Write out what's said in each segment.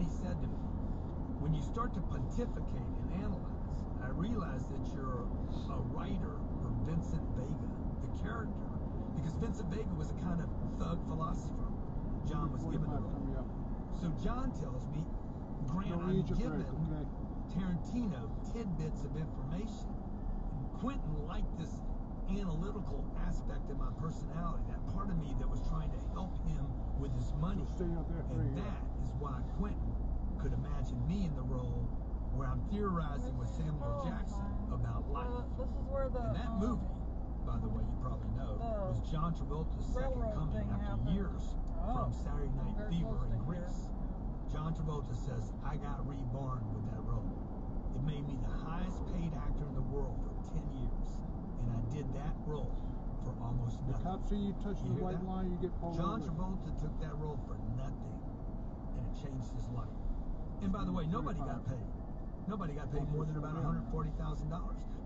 he said to me, when you start to pontificate and analyze, I realize that you're a writer for Vincent Vega, the character, because Vincent Vega was a kind of thug philosopher. John was given the role. So John tells me, Grant, I'm given Tarantino tidbits of information. And Quentin liked this analytical aspect of my personality, that part of me that was trying to help him with his money. And that is why Quentin could imagine me in the role where I'm theorizing with Samuel Jackson about life. And that movie, by the way, you probably know, was John Travolta's second coming after years from Saturday Night Fever in Greece. John Travolta says, I got reborn with that role. It made me the highest paid actor in the world for 10 years. And I did that role for almost nothing. The cops see you touch the white line, you get pulled John over. Travolta took that role for nothing. And it changed his life. And by the way, nobody got paid. Nobody got paid more than about $140,000.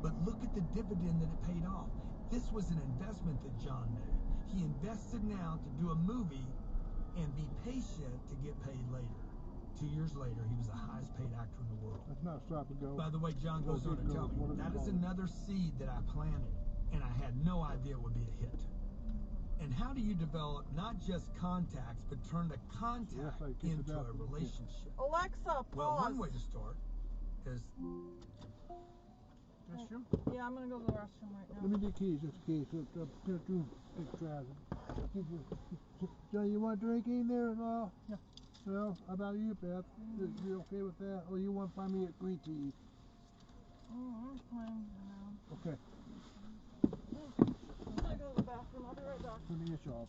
But look at the dividend that it paid off. This was an investment that John made. He invested now to do a movie and be patient to get paid later. 2 years later, he was the highest paid actor in the world. That's not stop and go. By the way, John goes on to tell me, that is another seed that I planted, and I had no idea it would be a hit. And how do you develop not just contacts, but turn a contact into a relationship? Alexa, pause. Well, one way to start is... Restroom? Yeah, I'm going to go to the restroom right now. Let me get keys, just in case. Johnny, you want a drink in there at all? Yeah. Well, how about you, Beth? You okay with that? Or you want to find me a green tea? Oh, I'm fine now. Okay. I'm going to go to the bathroom. I'll be right back. Let me get you off.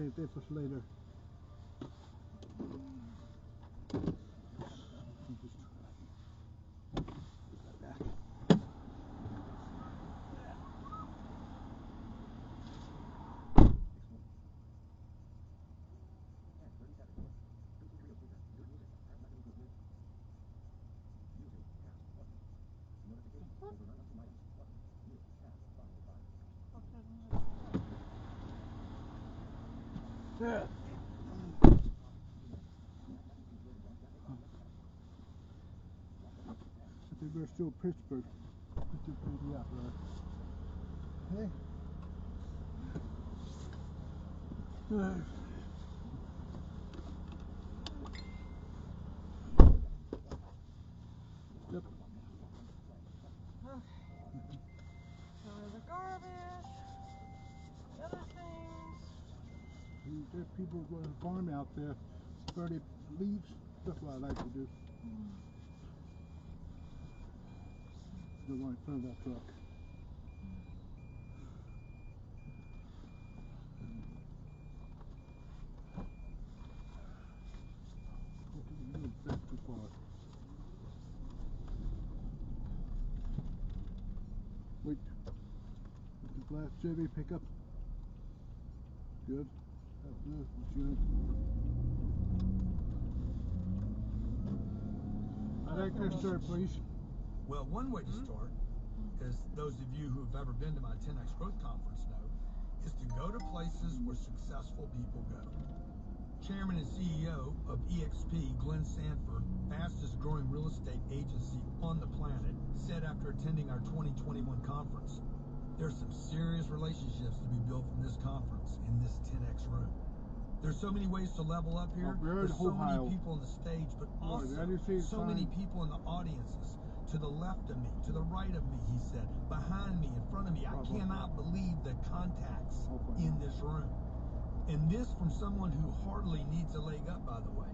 save this for later. Yeah. I think we're still Pittsburgh. Yeah, right. Hey. Yep. Okay. So the garbage, the other things. There's people going to farm out there, burning leaves. That's what I like to do. Go right in front of that truck. That's too far. Wait. The last Chevy pickup. Good. That's good. Good. I like this, sir, please. Well, one way to start, as those of you who have ever been to my 10X Growth Conference know, is to go to places where successful people go. Chairman and CEO of EXP, Glenn Sanford, fastest growing real estate agency on the planet, said after attending our 2021 conference, there's some serious relationships to be built from this conference in this 10X room. There's so many ways to level up here. There's so many people on the stage, but also so many people in the audiences. To the left of me, to the right of me, he said, behind me, in front of me. I cannot believe the contacts in this room. And this from someone who hardly needs a leg up, by the way.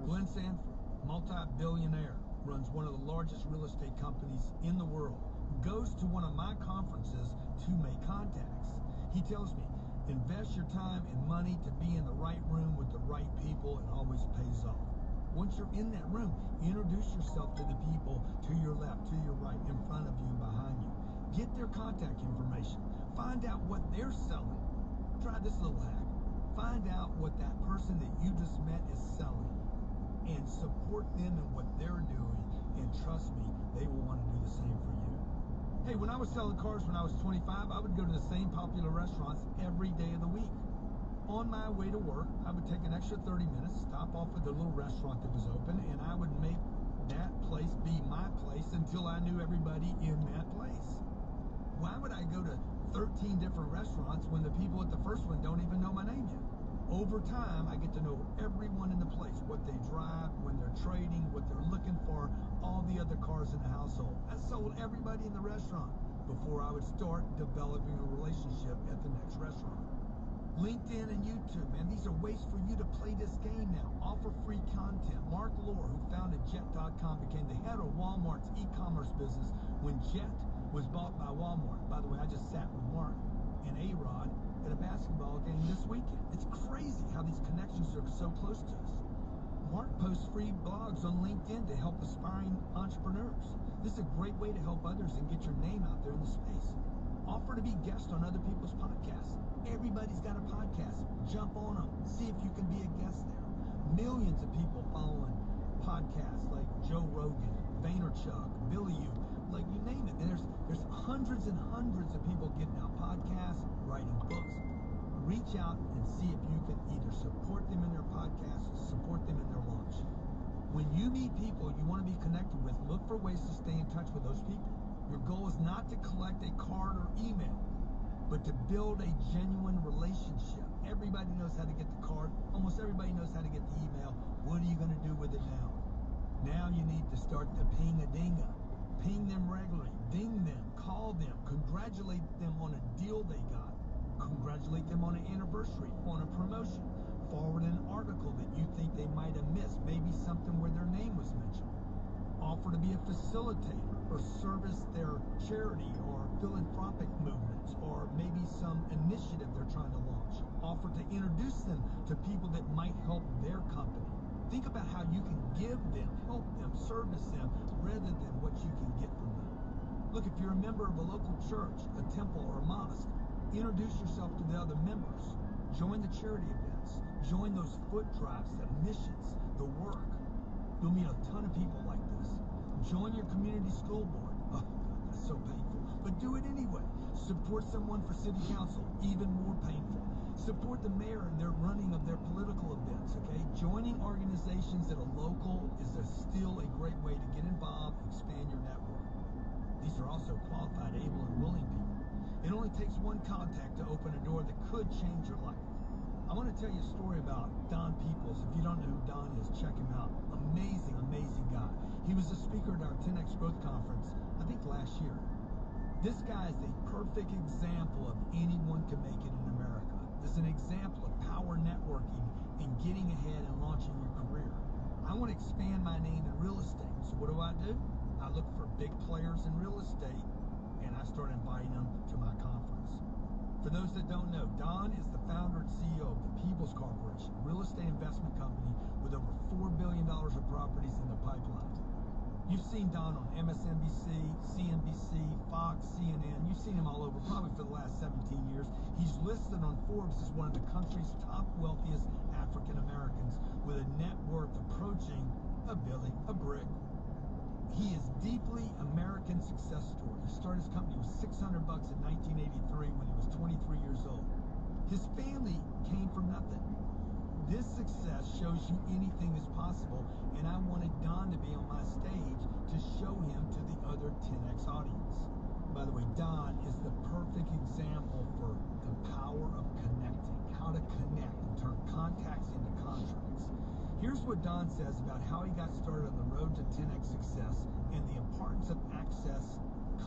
Glenn Sanford, multi-billionaire, runs one of the largest real estate companies in the world, goes to one of my conferences to make contacts. He tells me, invest your time and money to be in the right room with the right people. It always pays off. Once you're in that room, introduce yourself to the people to your left, to your right, in front of you, and behind you. Get their contact information. Find out what they're selling. Try this little hack. Find out what that person that you just met is selling and support them in what they're doing. And trust me, they will want to do the same for you. Hey, when I was selling cars when I was 25, I would go to the same popular restaurants every day of the week. On my way to work, I would take an extra 30 minutes, stop off at the little restaurant that was open, and I would make that place be my place until I knew everybody in that place. Why would I go to 13 different restaurants when the people at the first one don't even know my name yet? Over time, I get to know everyone in the place, what they drive, when they're trading, what they're looking for, all the other cars in the household. I sold everybody in the restaurant before I would start developing a relationship at the next restaurant. LinkedIn and YouTube, man, these are ways for you to play this game now. Offer free content. Mark Lohr, who founded Jet.com, became the head of Walmart's e-commerce business when Jet was bought by Walmart. By the way, I just sat with Mark and A-Rod at a basketball game this weekend. It's crazy how these connections are so close to us. Mark posts free blogs on LinkedIn to help aspiring entrepreneurs. This is a great way to help others and get your name out there in the space. Offer to be guest on other people's podcasts. Everybody's got a podcast. Jump on them. See if you can be a guest there. Millions of people following podcasts like Joe Rogan, Vaynerchuk, Billy U, like you name it. And there's hundreds and hundreds of people getting out podcasts, writing books. Reach out and see if you can either support them in their podcasts or support them in their launch. When you meet people you want to be connected with, look for ways to stay in touch with those people. Your goal is not to collect a card or email, but to build a genuine relationship. Everybody knows how to get the card. Almost everybody knows how to get the email. What are you going to do with it now? Now you need to start the ping-a-dinga. Ping them regularly. Ding them. Call them. Congratulate them on a deal they got. Congratulate them on an anniversary, on a promotion. Forward an article that you think they might have missed. Maybe something where their name was mentioned. offer to be a facilitator or service their charity or philanthropic movements or maybe some initiative they're trying to launch. Offer to introduce them to people that might help their company. Think about how you can give them, help them, service them, rather than what you can get from them. Look, if you're a member of a local church, a temple, or a mosque, introduce yourself to the other members. Join the charity events. Join those foot drives, the missions, the work. You'll meet a ton of people like this. Join your community school board. Oh, that's so painful. But do it anyway. Support someone for city council. Even more painful. Support the mayor in their running of their political events, okay? Joining organizations that are local is still a great way to get involved and expand your network. These are also qualified, able, and willing people. It only takes one contact to open a door that could change your life. I want to tell you a story about Don Peoples. If you don't know who Don is, check him out. Amazing, amazing guy. He was a speaker at our 10X Growth Conference, I think last year. This guy is a perfect example of anyone can make it in America. It's an example of power networking and getting ahead and launching your career. I want to expand my name in real estate. So what do? I look for big players in real estate, and I start inviting them to my conference. For those that don't know, Don is the founder and CEO of the Peoples Corporation, a real estate investment company with over $4 billion of properties in the pipeline. You've seen Don on MSNBC, CNBC, Fox, CNN. You've seen him all over, probably for the last 17 years. He's listed on Forbes as one of the country's top wealthiest African Americans with a net worth approaching a brick. He is deeply American success story. He started his company with $600 in 1983 when he was 23 years old. His family came from nothing. This success shows you anything is possible, and I wanted Don to be on my stage to show him to the other 10X audience. By the way, Don is the perfect example for the power of connecting, how to connect and turn contacts into contracts. Here's what Don says about how he got started on the road to 10X success and the importance of access,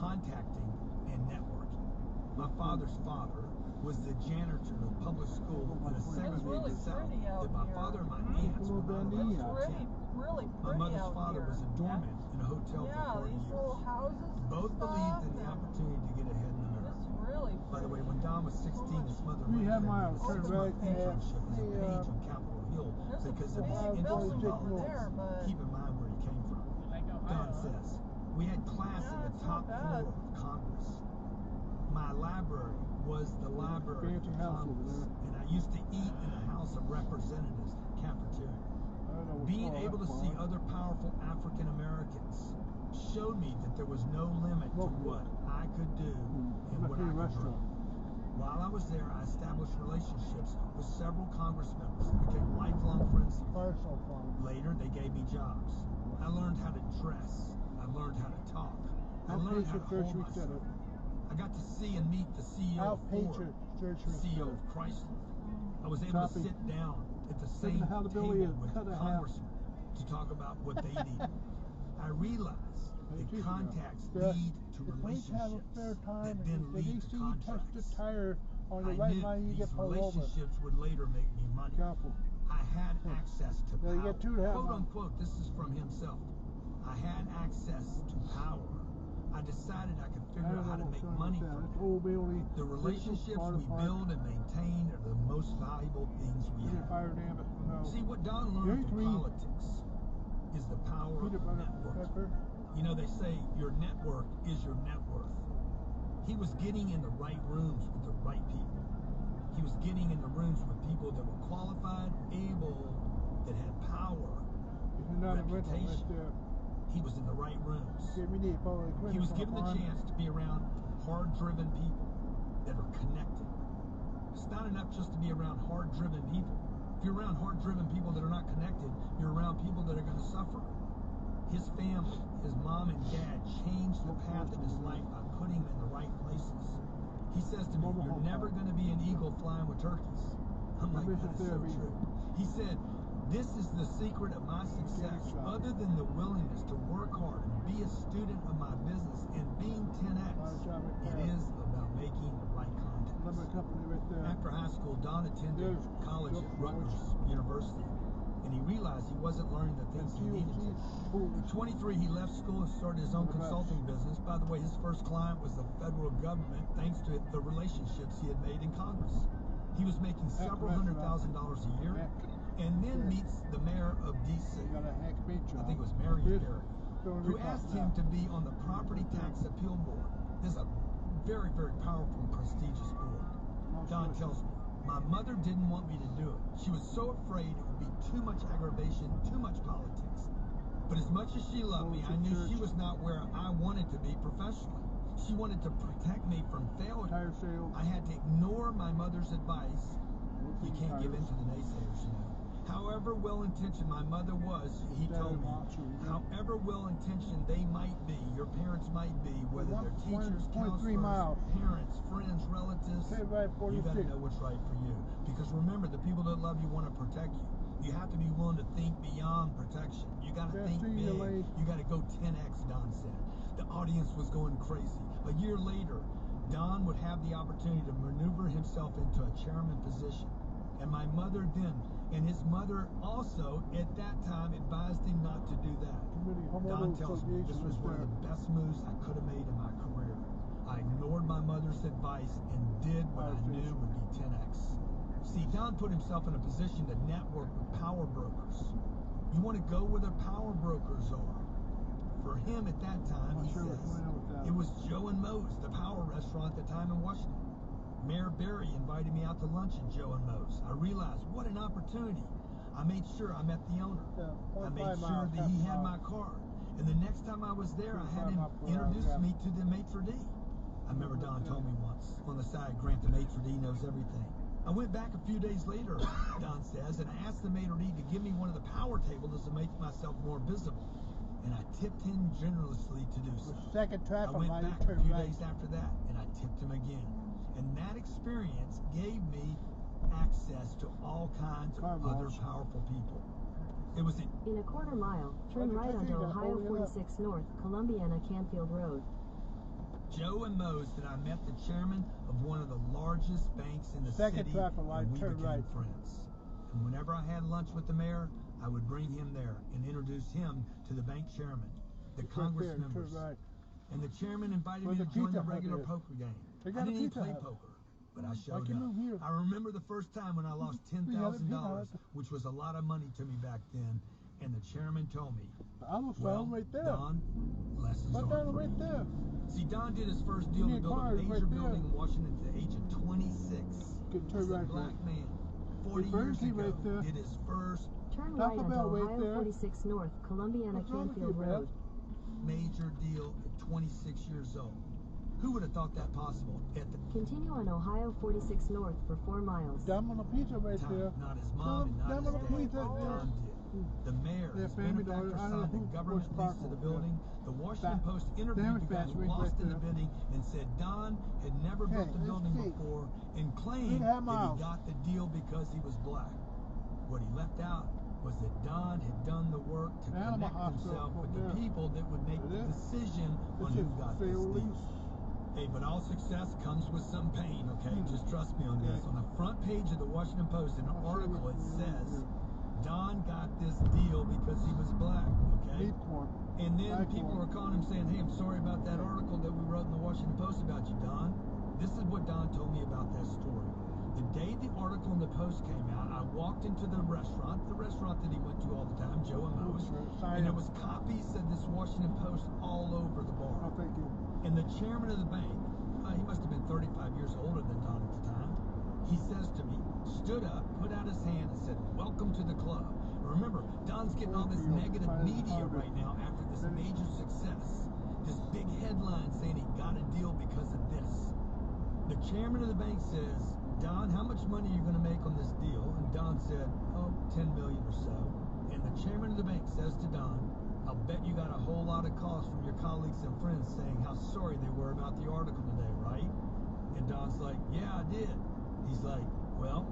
contacting, and networking. My father's father was the janitor of a public school in a segregated South that my father and my aunts were not allowed to attend. My mother's father was a doorman in a hotel for 40 these years. little houses. Both believed in the opportunity to get ahead in America. It's really By the way, when Don was 16, his mother We rented have him miles, a turn right internship at as a the, page on Capitol Hill There's a because of his big interest building in over politics. there, but Keep in mind where he came from. Don says, we had class in the it's top not floor bad. of Congress. My library was the library of fancy house over Congress, there. and I used to eat in the House of Representatives cafeteria. I don't know what's Being called able to that see far. other powerful African Americans showed me that there was no limit to what I could do and what I could dream. While I was there, I established relationships with several Congress members and became lifelong friends. Parcel farm. Later, they gave me jobs. I learned how to dress. I learned how to talk. I learned how to hold Outpatient myself. center. I got to see and meet the CEO of Ford, Outpatient surgery CEO center. of Chrysler. I was able to Copy. sit down at the Looking same at how the table building is with cut in half. congressmen to talk about what they needed. I realized that contacts lead to If we have a relationships fair that time then and the lead DC to touch contracts. the tire on the I right knew line, you these get pulled over. relationships would later make me money. Careful. I had access to Yeah, you power. get 2.5 Quote miles. unquote, this is from himself. I had access to power. I decided I could I figure don't out how know to what's make wrong money with that. from It's it. old building. The relationships we build and maintain are the most valuable things we Get have. fire damn it. No. See, what Don learned from Green. politics is the power of Peanut butter, networking. pepper. You know, they say your network is your net worth. He was getting in the right rooms with the right people. He was getting in the rooms with people that were qualified, able, that had power, If you're not a rental, right reputation. there. He was in the right rooms. Give me the probably He was given the chance to be around hard-driven people that are connected. It's not enough just to be around hard-driven people. If you're around hard-driven people that are not connected, you're around people that are going to suffer. His family, his mom and dad, changed the path of his life by putting him in the right places. He says to me, you're never going to be an eagle flying with turkeys. I'm like, that is so true. He said, this is the secret of my success. Other than the willingness to work hard and be a student of my business and being 10X, it is about making the right contacts. Company right there. After high school, Don attended college at Rutgers University, and he realized he wasn't learning the things he needed to. At 23, he left school and started his own consulting business. By the way, his first client was the federal government, thanks to the relationships he had made in Congress. He was making several $100,000 a year, and then meets the mayor of D.C. I think it was Marion Barry, who asked him to be on the Property Tax Appeal Board. This is a very, very powerful and prestigious board. Don tells me, my mother didn't want me to do it. She was so afraid it would be too much aggravation, too much politics. But as much as she loved me, I knew she was not where I wanted to be professionally. She wanted to protect me from failure. I had to ignore my mother's advice. You can't give in to the naysayers, you know. However well-intentioned my mother was, he told me, however well-intentioned they might be, your parents might be, whether they're teachers, counselors, parents, friends, relatives, you got to know what's right for you. Because remember, the people that love you want to protect you. You have to be willing to think beyond protection. You got to think big. You got to go 10x, Don said. The audience was going crazy. A year later, Don would have the opportunity to maneuver himself into a chairman position. And my mother then, and his mother also, at that time, advised him not to do that. Don tells me this was one of the best moves I could have made in my career. I ignored my mother's advice and did what I knew would be 10x. See, Don put himself in a position to network with power brokers. You want to go where the power brokers are. For him at that time, he says, it was Joe and Moe's, the power restaurant at the time in Washington. Mayor Barry invited me out to lunch at Joe and Moe's. I realized what an opportunity. I made sure I met the owner. I made sure that he had my card. And the next time I was there, I had him introduce me to the maitre d'. I remember Don told me once, on the side, Grant, the maitre d' knows everything. I went back a few days later, Don says, and I asked the maitre d' to give me one of the power tables to make myself more visible. And I tipped him generously to do so. I went back a few days after that, and I tipped him again. And that experience gave me access to all kinds of other powerful people. It was in a quarter mile, turn right onto Ohio 46 North, Columbiana Canfield Road. Joe and Moe's that I met the chairman of one of the largest banks in the city, and we became friends. And whenever I had lunch with the mayor, I would bring him there and introduce him to the bank chairman, the Congress members. And the chairman invited me to join the regular poker game. I didn't even play poker, but I showed up. I remember the first time when I lost $10,000, which was a lot of money to me back then, and the chairman told me, well, Don, lessons learned. See, Don did his first deal to build a major building in Washington at the age of 26. He's a black man. 40 years ago, did his first turn right onto Ohio 46 North, Columbiana Canfield Road. Major deal at 26 years old. Who would have thought that possible? Continue on Ohio 46 North for 4 miles. Dumb on a pizza right there. Not his mom and not his dad. Don did. The mayor, his benefactor, signed the government lease to the building. The Washington Post interviewed the guy who lost in the bidding and said Don had never built the building before and claimed that he got the deal because he was black. What he left out was that Don had done the work to connect himself with the people that would make the decision on who got this deal. Hey, but all success comes with some pain, okay? Just trust me on this. On the front page of the Washington Post, in an article, it says, Don got this deal because he was black, okay? And then people were calling him saying, hey, I'm sorry about that article that we wrote in the Washington Post about you, Don. This is what Don told me about that story. The day the article in the Post came out, I walked into the restaurant that he went to all the time, Joe and Moe's, and there was copies of this Washington Post all over the bar. Oh, thank you. And the chairman of the bank, he must have been 35 years older than Don at the time, he says to me, stood up, put out his hand and said, welcome to the club. And remember, Don's getting all this negative media right now after this major success. This big headline saying he got a deal because of this. The chairman of the bank says, Don, how much money are you going to make on this deal? And Don said, oh, 10 million or so. And the chairman of the bank says to Don, I'll bet you got a whole lot of calls from your colleagues and friends saying how sorry they were about the article today, right? And Don's like, yeah, I did. He's like, well,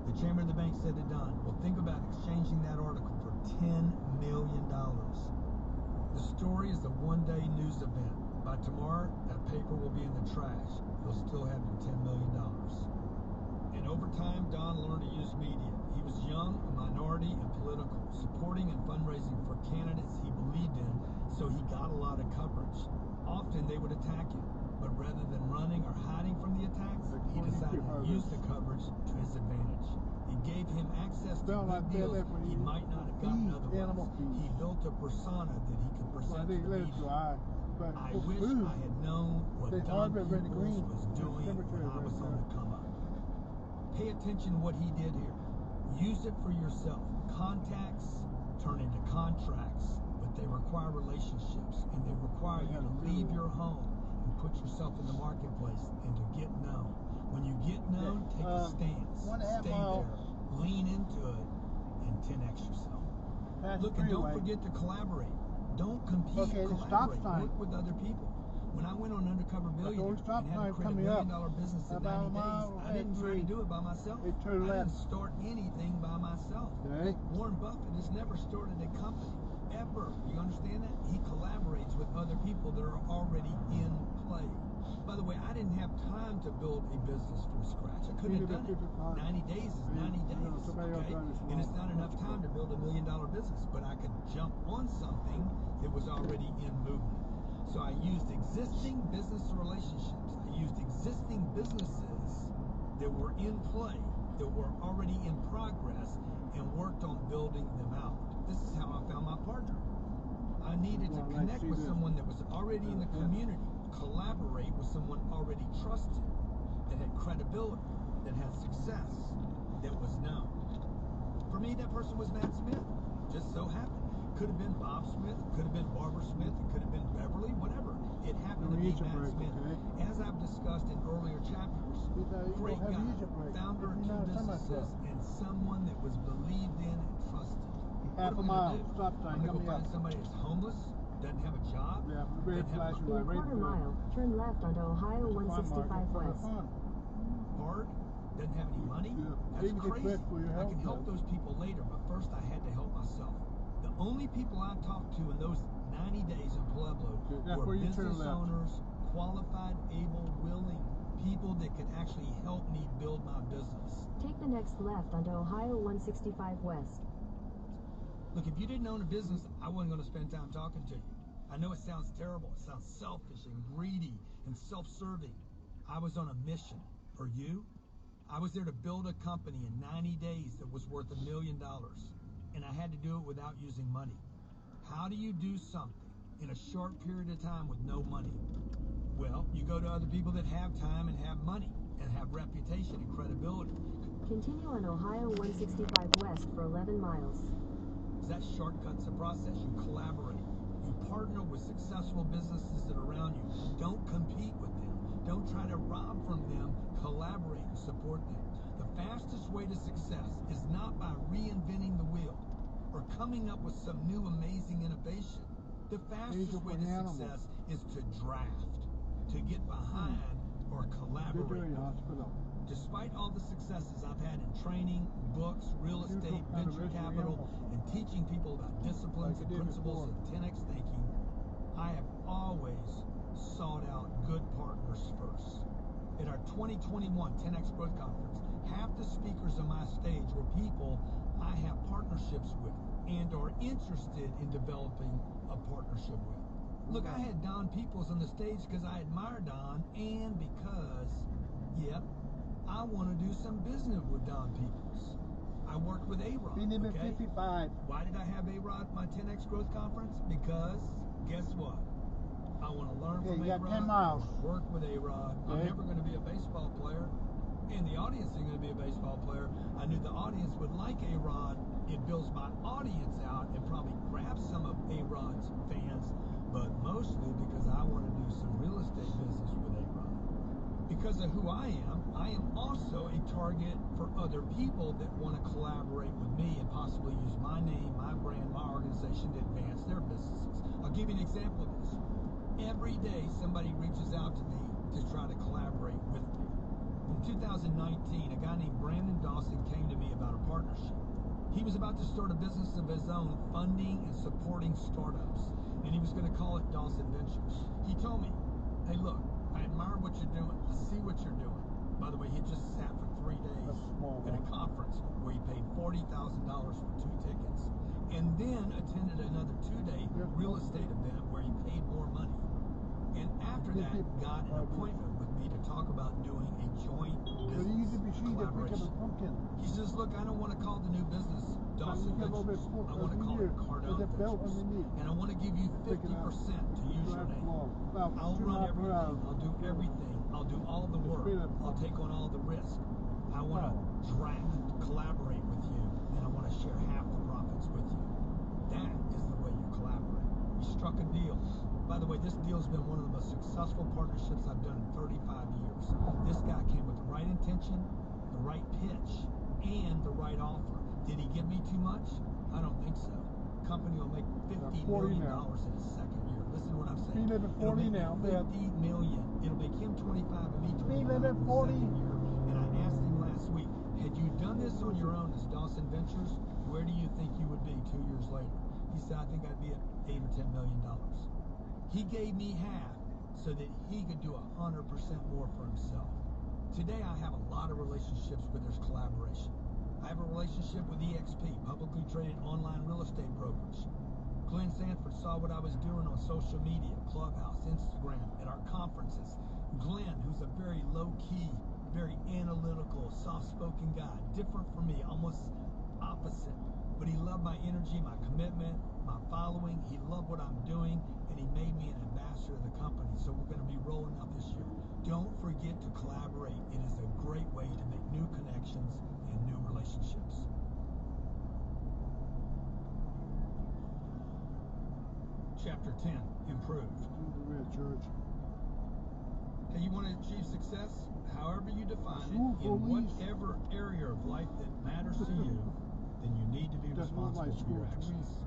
the chairman of the bank said to Don, well, think about exchanging that article for $10 million. The story is a one-day news event. By tomorrow, that paper will be in the trash. You'll still have your $10 million. And over time, Don learned to use media. He was young, a minority, and political. candidates he believed in, so he got a lot of coverage. Often they would attack him, but rather than running or hiding from the attacks, he decided to use the coverage to his advantage. It gave him access to good deals he might not have gotten otherwise. He built a persona that he could present to the media. I wish I had known what Don Peoples was doing when I was on the come up. Pay attention to what he did here. Use it for yourself. Contacts turn into contracts, but they require relationships, and they require you to leave your home and put yourself in the marketplace and to get known. When you get known, take a stance. Stay there. Lean into it and 10x yourself. Look, and don't forget to collaborate. Don't compete, collaborate. Work with other people. When I went on Undercover Billionaire and had to create $1 million business in 90 days, I didn't try to do it by myself. I didn't start anything by myself. Warren Buffett has never started a company, ever. You understand that? He collaborates with other people that are already in play. By the way, I didn't have time to build a business from scratch. I couldn't have done it. 90 days is 90 days, okay? And it's not enough time to build $1 million business, but I could jump on something that was already in movement. So I used existing business relationships. I used existing businesses that were in play, that were already in progress, and worked on building them out. This is how I found my partner. I needed to connect with someone that was already in the community, collaborate with someone already trusted, that had credibility, that had success, that was known. For me, that person was Matt Smith. Just so happened. Could have been Bob Smith, could have been Barbara Smith, it could have been Beverly, whatever. It happened to be Matt Smith. As I've discussed in earlier chapters, great guy, founder of 2 businesses, and someone that was believed in and trusted. What am I going to do? I'm going to go find somebody that's homeless, doesn't have a job, in a quarter mile, turn left onto Ohio 165 West. Hard, doesn't have any money. That's crazy. I can help those people later, but first I had to help myself. The only people I talked to in those 90 days in Pueblo were business owners, qualified, able, willing people that could actually help me build my business. Take the next left onto Ohio 165 West. Look, if you didn't own a business, I wasn't going to spend time talking to you. I know it sounds terrible. It sounds selfish and greedy and self-serving. I was on a mission. For you, I was there to build a company in 90 days that was worth $1 million. And I had to do it without using money. How do you do something in a short period of time with no money? Well, you go to other people that have time and have money and have reputation and credibility. Continue on Ohio 165 West for 11 miles. That shortcuts the process. You collaborate. You partner with successful businesses that are around you. Don't compete with them. Don't try to rob from them. Collaborate and support them. The fastest way to success is not by reinventing the wheel or coming up with some new amazing innovation. The fastest way to success is to draft, to get behind or collaborate. Despite all the successes I've had in training, books, real estate, venture capital, and teaching people about disciplines and principles of 10x thinking, I have always sought out good partners first. At our 2021 10x Growth Conference, half the speakers on my stage were people I have partnerships with and are interested in developing a partnership with. Look, I had Don Peoples on the stage because I admire Don and because, I want to do some business with Don Peoples. I worked with A-Rod, okay? 55. Why did I have A-Rod at my 10X Growth Conference? Because, guess what? I want to learn from A-Rod. 10 miles. I want to work with A-Rod. I'm never going to be a baseball player, and the audience isn't going to be a baseball player. I knew the audience would like A-Rod. It builds my audience out and probably grabs some of A-Rod's fans, but mostly because I want to do some real estate business with A-Rod. Because of who I am also a target for other people that want to collaborate with me and possibly use my name, my brand, my organization to advance their businesses. I'll give you an example of this. Every day somebody reaches out to me to try to collaborate with me. In 2019, a guy named Brandon Dawson came to me about a partnership. He was about to start a business of his own, funding and supporting startups, and he was going to call it Dawson Ventures. He told me, hey, look, I admire what you're doing. I see what you're doing. By the way, he just sat for 3 days at a conference where he paid $40,000 for 2 tickets. and then attended another 2-day real estate event where he paid more money. And after that, got an appointment with me to talk about doing a joint business collaboration. He says, look, I don't want to call the new business Dawson Ventures. I want to call it Canton Ventures. And I want to give you 50% to use your name. I'll run everything. I'll do everything. I'll do all the work. I'll take on all the risk. I want to collaborate with you, and I want to share half the profits with you. That is the way you collaborate. We struck a deal. By the way, this deal's been one of the most successful partnerships I've done in 35 years. This guy came with the right intention, the right pitch, and the right offer. Did he give me too much? I don't think so. Company will make $50 million in his second year. Listen to what I'm saying. Speed limit 40 now, Beth. $50 million. It'll make him 25 and me 25 Speed in limit the 40. second year. And I asked him last week, had you done this on your own as Dawson Ventures, where do you think you would be 2 years later? He said, I think I'd be at $8 or $10 million. He gave me half so that he could do 100% more for himself. Today I have a lot of relationships where there's collaboration. I have a relationship with EXP, publicly traded online real estate brokerage. Glenn Sanford saw what I was doing on social media, Clubhouse, Instagram, at our conferences. Glenn, who's a very low-key, very analytical, soft-spoken guy, different from me, almost opposite. But he loved my energy, my commitment, my following. He loved what I'm doing, and he made me an ambassador of the company. So we're going to be rolling out this year. Don't forget to collaborate. It is a great way to make new connections and new relationships. Chapter 10, improved. Hey, you want to achieve success? However you define it, in whatever area of life that matters to you, then you need to be responsible for your actions.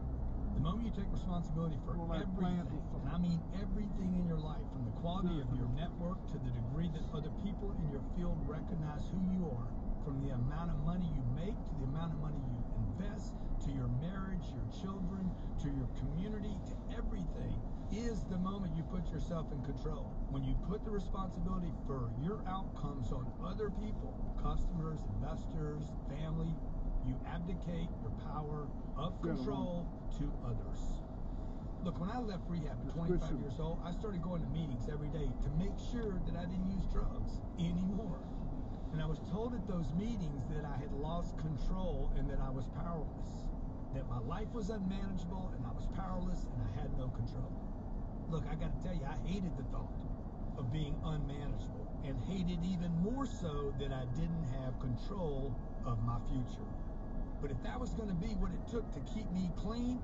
The moment you take responsibility for everything, and I mean everything in your life, from the quality of your network to the degree that other people in your field recognize who you are, from the amount of money you make to the amount of money you invest, to your marriage, your children, to your community, to everything, is the moment you put yourself in control. When you put the responsibility for your outcomes on other people, customers, investors, family, you abdicate your power of control to others. Look, when I left rehab at 25 years old, I started going to meetings every day to make sure that I didn't use drugs anymore. And I was told at those meetings that I had lost control and that I was powerless. That my life was unmanageable and I was powerless and I had no control. Look, I got to tell you, I hated the thought of being unmanageable, and hated even more so that I didn't have control of my future. But if that was going to be what it took to keep me clean,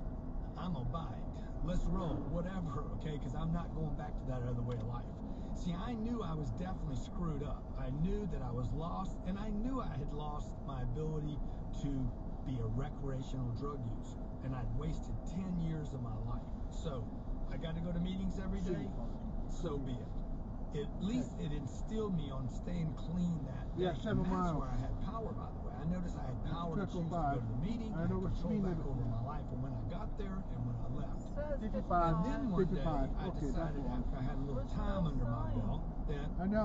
I'm going to buy it. Let's roll, whatever, okay? Because I'm not going back to that other way of life. See, I knew I was definitely screwed up. I knew that I was lost, and I knew I had lost my ability to be a recreational drug user. And I'd wasted 10 years of my life. So, I got to go to meetings every day, so be it. At least it instilled me on staying clean that day. Yeah, 7 and that's miles. where I had power, by the way. I noticed I had power to choose to go to the meeting, I had control back over my life, and when I got there and when I left. Says 55. And then one day, I 55. Okay, decided that's after I had a little Where's the time under my sign? belt that I know.